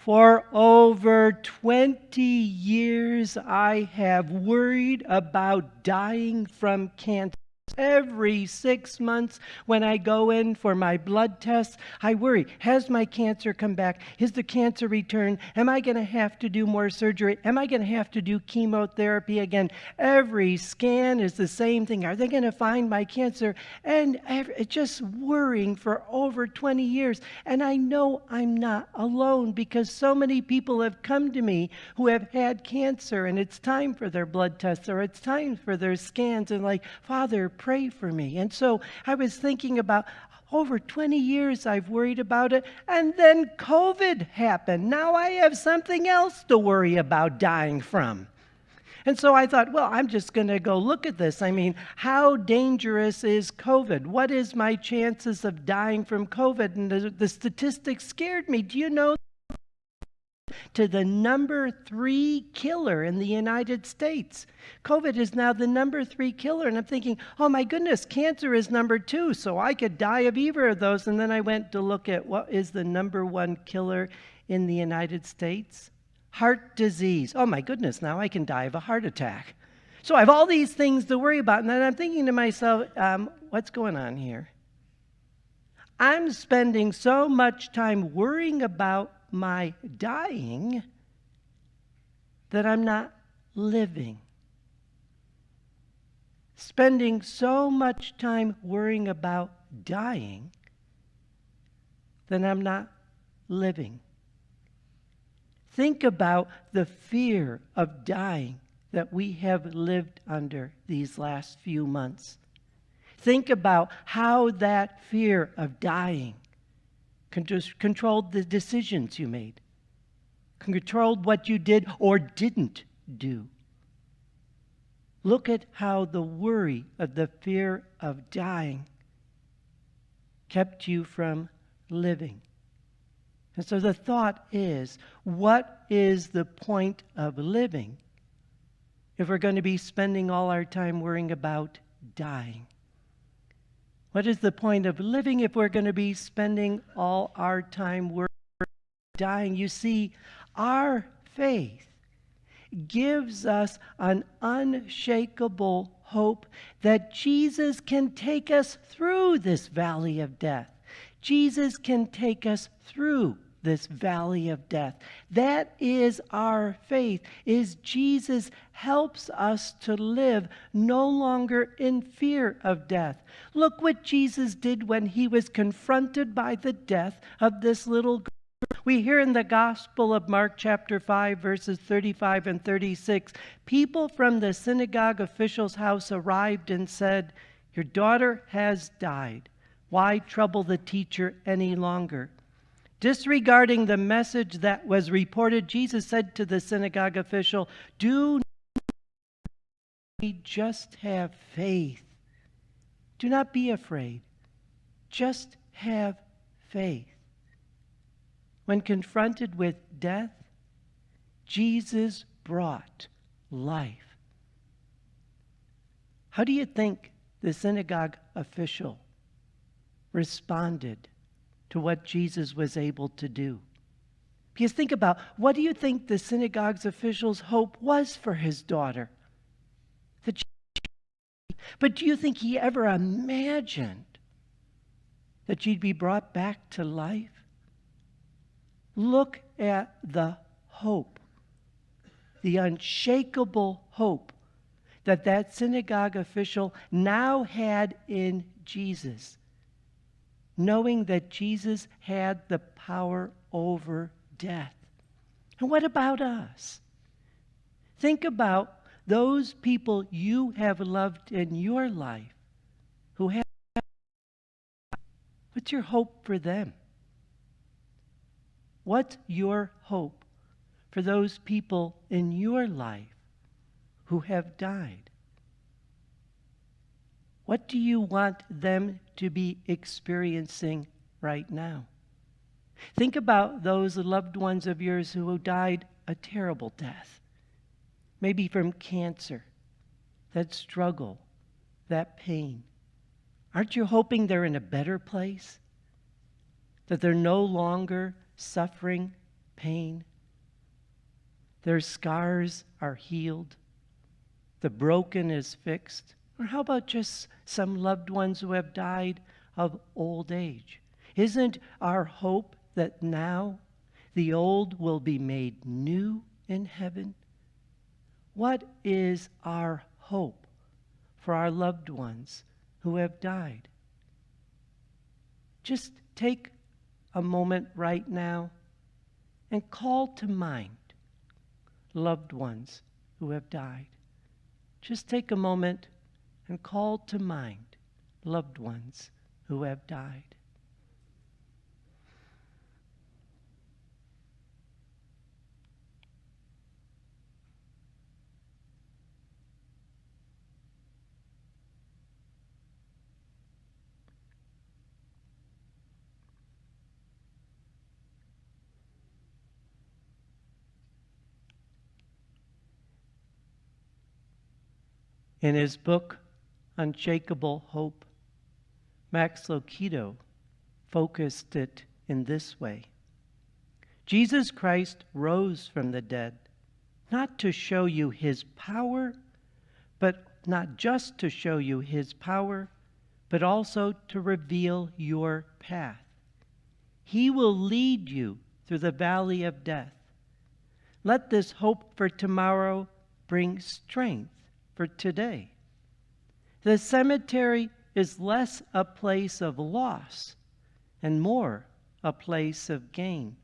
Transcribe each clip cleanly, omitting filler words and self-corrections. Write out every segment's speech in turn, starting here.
For over 20 years, I have worried about dying from cancer. Every 6 months when I go in for my blood tests, I worry, has my cancer come back? Is the cancer returned? Am I going to have to do more surgery? Am I going to have to do chemotherapy again? Every scan is the same thing. Are they going to find my cancer? And just worrying for over 20 years. And I know I'm not alone because so many people have come to me who have had cancer and it's time for their blood tests or it's time for their scans and like, Father, pray for me. And so I was thinking about over 20 years I've worried about it, and then COVID happened. Now I have something else to worry about dying from. And so I thought, well, I'm just going to go look at this. I mean, how dangerous is COVID? What is my chances of dying from COVID? And the statistics scared me. Do you know to the number 3 killer in the United States? COVID is now the number 3 killer. And I'm thinking, oh my goodness, cancer is number 2, so I could die of either of those. And then I went to look at what is the number 1 killer in the United States? Heart disease. Oh my goodness, now I can die of a heart attack. So I have all these things to worry about. And then I'm thinking to myself, what's going on here? I'm spending so much time worrying about my dying that I'm not living. Spending so much time worrying about dying that I'm not living. Think about the fear of dying that we have lived under these last few months. Think about how that fear of dying controlled the decisions you made, controlled what you did or didn't do. Look at how the worry of the fear of dying kept you from living. And so the thought is, what is the point of living if we're going to be spending all our time worrying about dying? What is the point of living if we're going to be spending all our time worrying about dying? You see, our faith gives us an unshakable hope that Jesus can take us through this valley of death. Jesus can take us through this valley of death. That is our faith, is Jesus helps us to live no longer in fear of death. Look what Jesus did when he was confronted by the death of this little girl. We hear in the Gospel of Mark chapter 5, verses 35 and 36, people from the synagogue official's house arrived and said, "Your daughter has died. Why trouble the teacher any longer?" Disregarding the message that was reported, Jesus said to the synagogue official, "Do just have faith. Do not be afraid. Just have faith." When confronted with death, Jesus brought life. How do you think the synagogue official responded to what Jesus was able to do? Because think about, what do you think the synagogue's official's hope was for his daughter? But do you think he ever imagined that she'd be brought back to life? Look at the hope, the unshakable hope that synagogue official now had in Jesus, knowing that Jesus had the power over death. And what about us? Think about those people you have loved in your life who have. What's your hope for them? What's your hope for those people in your life who have died? What do you want them to be experiencing right now? Think about those loved ones of yours who died a terrible death, maybe from cancer, that struggle, that pain. Aren't you hoping they're in a better place? That they're no longer suffering pain. Their scars are healed. The broken is fixed. Or how about just some loved ones who have died of old age? Isn't our hope that now the old will be made new in heaven? What is our hope for our loved ones who have died? Just take a moment right now and call to mind loved ones who have died. Just take a moment and call to mind loved ones who have died. In his book, Unshakable Hope, Max Lucado focused it in this way. Jesus Christ rose from the dead, not to show you his power, but not just to show you his power, but also to reveal your path. He will lead you through the valley of death. Let this hope for tomorrow bring strength for today. The cemetery is less a place of loss and more a place of gain.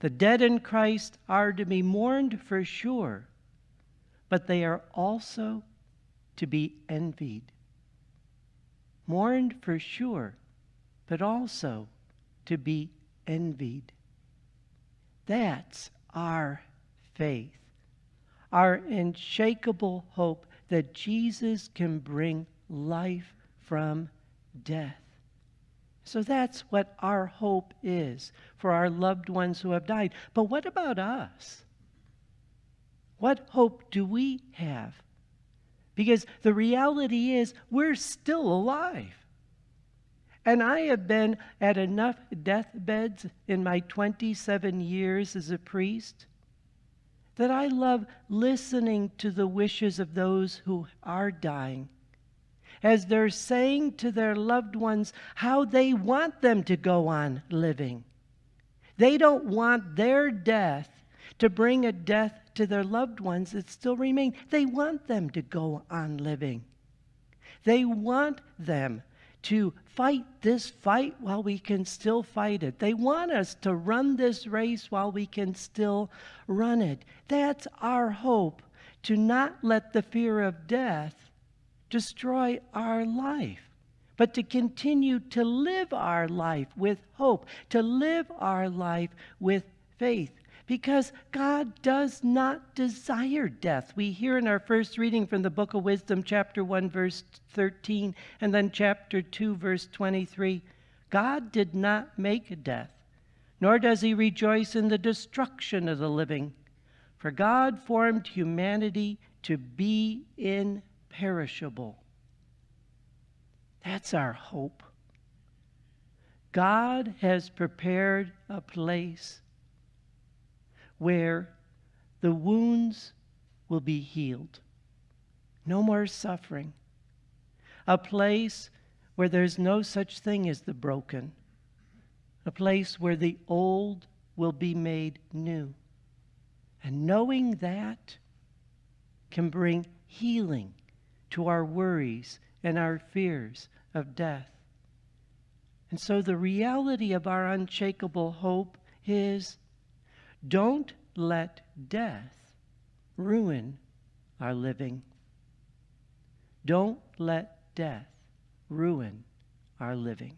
The dead in Christ are to be mourned for sure, but they are also to be envied. Mourned for sure, but also to be envied. That's our faith, our unshakable hope that Jesus can bring life from death. So that's what our hope is for our loved ones who have died. But what about us? What hope do we have? Because the reality is we're still alive. And I have been at enough deathbeds in my 27 years as a priest that I love listening to the wishes of those who are dying, as they're saying to their loved ones how they want them to go on living. They don't want their death to bring a death to their loved ones that still remain. They want them to go on living. They want them to fight this fight while we can still fight it. They want us to run this race while we can still run it. That's our hope, to not let the fear of death destroy our life, but to continue to live our life with hope, to live our life with faith. Because God does not desire death. We hear in our first reading from the book of Wisdom, chapter 1, verse 13, and then chapter 2, verse 23. God did not make death, nor does he rejoice in the destruction of the living. For God formed humanity to be imperishable. That's our hope. God has prepared a place where the wounds will be healed. No more suffering. A place where there's no such thing as the broken. A place where the old will be made new. And knowing that can bring healing to our worries and our fears of death. And so the reality of our unshakable hope is, don't let death ruin our living. Don't let death ruin our living.